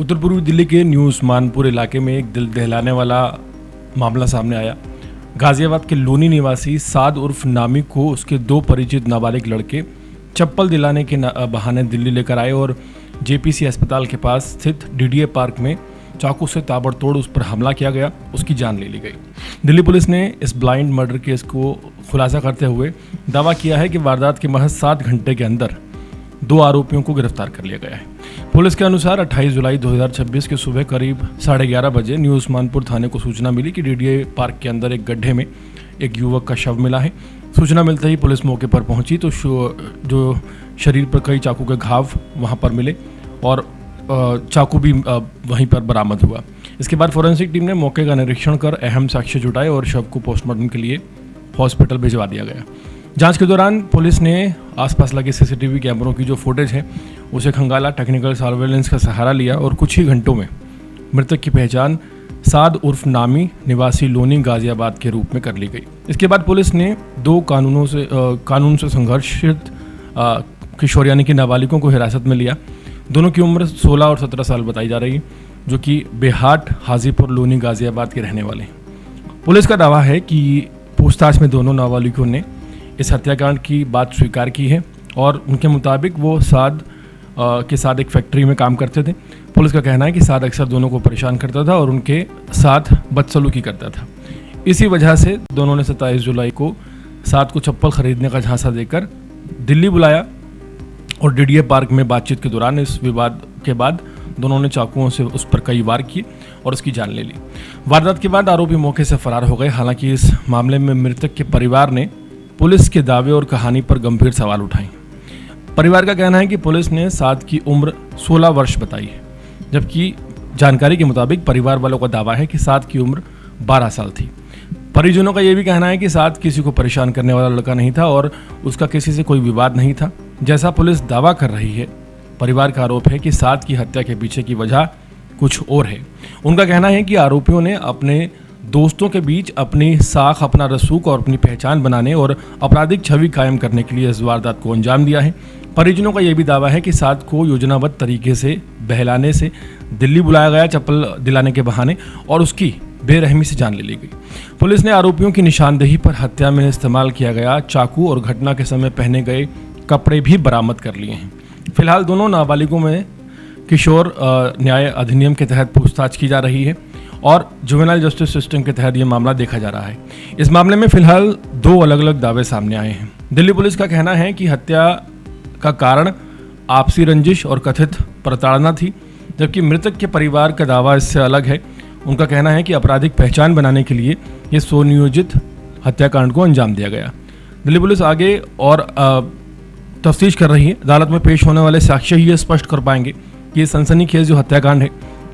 उत्तर पूर्वी दिल्ली के न्यू उस्मानपुर इलाके में एक दिल दहलाने वाला मामला सामने आया। गाजियाबाद के लोनी निवासी साद उर्फ नामी को उसके दो परिचित नाबालिग लड़के चप्पल दिलाने के बहाने दिल्ली लेकर आए और जेपीसी अस्पताल के पास स्थित डीडीए पार्क में चाकू से ताबड़तोड़ उस पर हमला किया गया, उसकी जान ले ली गई। दिल्ली पुलिस ने इस ब्लाइंड मर्डर केस को खुलासा करते हुए दावा किया है कि वारदात के महज 7 घंटे के अंदर 2 आरोपियों को गिरफ्तार कर लिया गया है। पुलिस के अनुसार 28 जुलाई 2026 के सुबह करीब 11:30 बजे न्यू उस्मानपुर थाने को सूचना मिली कि डीडीए पार्क के अंदर एक गड्ढे में एक युवक का शव मिला है। सूचना मिलते ही पुलिस मौके पर पहुंची तो जो शरीर पर कई चाकू के घाव वहां पर मिले और चाकू भी वहीं पर बरामद हुआ। इसके बाद फोरेंसिक टीम ने मौके का निरीक्षण कर अहम साक्ष्य जुटाए और शव को पोस्टमार्टम के लिए हॉस्पिटल भिजवा दिया गया। जांच के दौरान पुलिस ने आसपास लगे सीसीटीवी कैमरों की जो फुटेज है उसे खंगाला, टेक्निकल सर्वेलेंस का सहारा लिया और कुछ ही घंटों में मृतक की पहचान साद उर्फ नामी निवासी लोनी गाजियाबाद के रूप में कर ली गई। इसके बाद पुलिस ने 2 कानून से संघर्षित किशोर यानी कि नाबालिगों को हिरासत में लिया। दोनों की उम्र 16 और 17 साल बताई जा रही है, जो कि बेहाट, हाजीपुर, लोनी, गाजियाबाद के रहने वाले हैं। पुलिस का दावा है कि पूछताछ में दोनों नाबालिगों ने इस हत्याकांड की बात स्वीकार की है और उनके मुताबिक वो साद के साथ एक फैक्ट्री में काम करते थे। पुलिस का कहना है कि साद अक्सर दोनों को परेशान करता था और उनके साथ बदसलूकी करता था। इसी वजह से दोनों ने 27 जुलाई को साद को चप्पल खरीदने का झांसा देकर दिल्ली बुलाया और डीडीए पार्क में बातचीत के दौरान इस विवाद के बाद दोनों ने चाकुओं से उस पर कई वार किए और उसकी जान ले ली। वारदात के बाद आरोपी मौके से फरार हो गए। हालांकि इस मामले में मृतक के परिवार ने पुलिस के दावे और कहानी पर गंभीर सवाल उठाए। परिवार का कहना है कि पुलिस ने साद की उम्र 16 वर्ष बताई है, जबकि जानकारी के मुताबिक परिवार वालों का दावा है कि साद की उम्र 12 साल थी। परिजनों का यह भी कहना है कि साद किसी को परेशान करने वाला लड़का नहीं था और उसका किसी से कोई विवाद नहीं था, जैसा पुलिस दावा कर रही है। परिवार का आरोप है कि साद की हत्या के पीछे की वजह कुछ और है। उनका कहना है कि आरोपियों ने अपने दोस्तों के बीच अपनी साख, अपना रसूख और अपनी पहचान बनाने और आपराधिक छवि कायम करने के लिए इस वारदात को अंजाम दिया है। परिजनों का यह भी दावा है कि साद को योजनाबद्ध तरीके से बहलाने से दिल्ली बुलाया गया चप्पल दिलाने के बहाने और उसकी बेरहमी से जान ले ली गई। पुलिस ने आरोपियों की निशानदेही पर हत्या में इस्तेमाल किया गया चाकू और घटना के समय पहने गए कपड़े भी बरामद कर लिए हैं। फिलहाल दोनों नाबालिगों में किशोर न्याय अधिनियम के तहत पूछताछ की जा रही है और जुवेनाइल जस्टिस सिस्टम के तहत यह मामला देखा जा रहा है। इस मामले में फिलहाल 2 अलग अलग दावे सामने आए हैं। दिल्ली पुलिस का कहना है कि हत्या का कारण आपसी रंजिश और कथित प्रताड़ना थी, जबकि मृतक के परिवार का दावा इससे अलग है। उनका कहना है कि आपराधिक पहचान बनाने के लिए ये सुनियोजित हत्याकांड को अंजाम दिया गया। दिल्ली पुलिस आगे और तफ्तीश कर रही है। अदालत में पेश होने वाले साक्ष्य ही ये स्पष्ट कर पाएंगे कि ये सनसनीखेज जो हत्याकांड है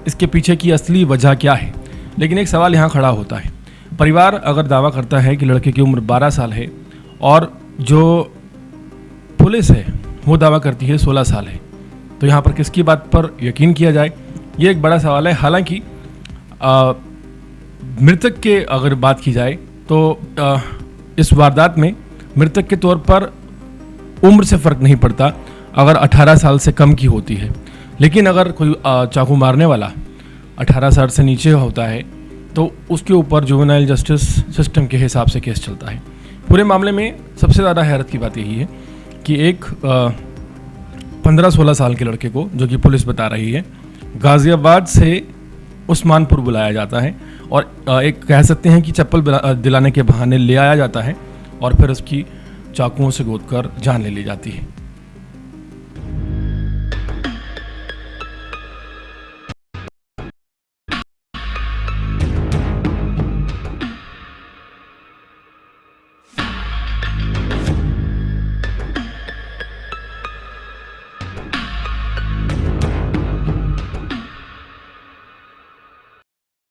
इसके पीछे की असली वजह क्या है। लेकिन एक सवाल यहाँ खड़ा होता है, परिवार अगर दावा करता है कि लड़के की उम्र 12 साल है और जो पुलिस है वो दावा करती है 16 साल है, तो यहाँ पर किसकी बात पर यकीन किया जाए, ये एक बड़ा सवाल है। हालांकि मृतक के अगर बात की जाए तो इस वारदात में मृतक के तौर पर उम्र से फ़र्क नहीं पड़ता अगर 18 साल से कम की होती है, लेकिन अगर कोई चाकू मारने वाला 18 साल से नीचे होता है तो उसके ऊपर जुवेनाइल जस्टिस सिस्टम के हिसाब से केस चलता है। पूरे मामले में सबसे ज़्यादा हैरत की बात यही है कि एक 15-16 साल के लड़के को, जो कि पुलिस बता रही है, गाज़ियाबाद से उस्मानपुर बुलाया जाता है और एक कह सकते हैं कि चप्पल दिलाने के बहाने ले आया जाता है और फिर उसकी चाकुओं से गोदकर जान ले ली जाती है।